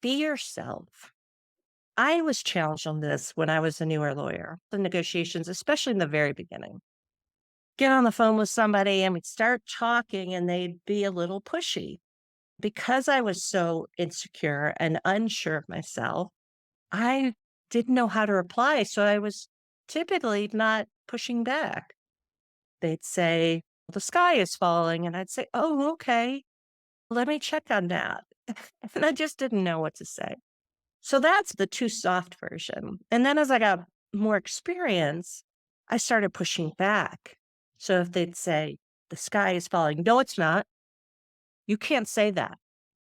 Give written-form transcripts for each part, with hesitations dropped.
Be yourself. I was challenged on this when I was a newer lawyer, the negotiations, especially in the very beginning. Get on the phone with somebody and we'd start talking and they'd be a little pushy. Because I was so insecure and unsure of myself, I didn't know how to reply. So I was typically not pushing back. They'd say, the sky is falling. And I'd say, oh, okay, let me check on that. And I just didn't know what to say. So that's the too soft version. And then as I got more experience, I started pushing back. So if they'd say, the sky is falling, no, it's not. You can't say that.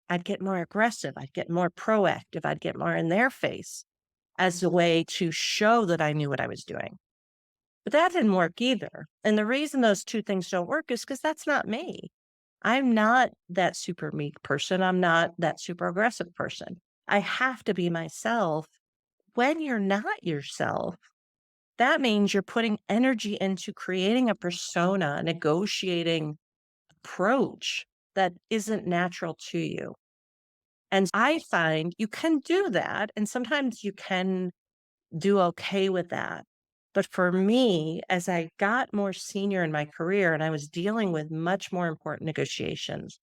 I'd get more aggressive. I'd get more proactive. I'd get more in their face as a way to show that I knew what I was doing. But that didn't work either. And the reason those two things don't work is because that's not me. I'm not that super meek person. I'm not that super aggressive person. I have to be myself. When you're not yourself, that means you're putting energy into creating a persona, a negotiating approach that isn't natural to you. And I find you can do that, and sometimes you can do okay with that. But for me, as I got more senior in my career and I was dealing with much more important negotiations,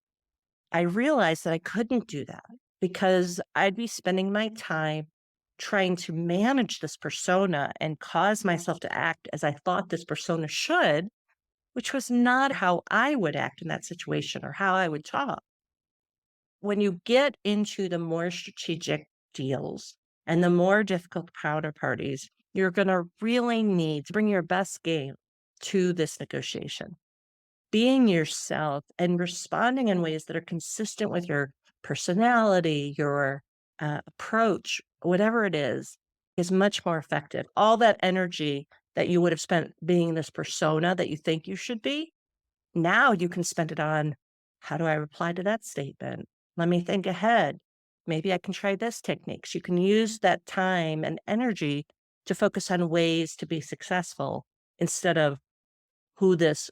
I realized that I couldn't do that because I'd be spending my time trying to manage this persona and cause myself to act as I thought this persona should, which was not how I would act in that situation or how I would talk. When you get into the more strategic deals and the more difficult counterparties, you're going to really need to bring your best game to this negotiation. Being yourself and responding in ways that are consistent with your personality, your approach, whatever it is much more effective. All that energy that you would have spent being this persona that you think you should be, now you can spend it on, how do I reply to that statement? Let me think ahead. Maybe I can try this techniques. You can use that time and energy to focus on ways to be successful instead of who this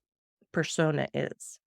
persona is.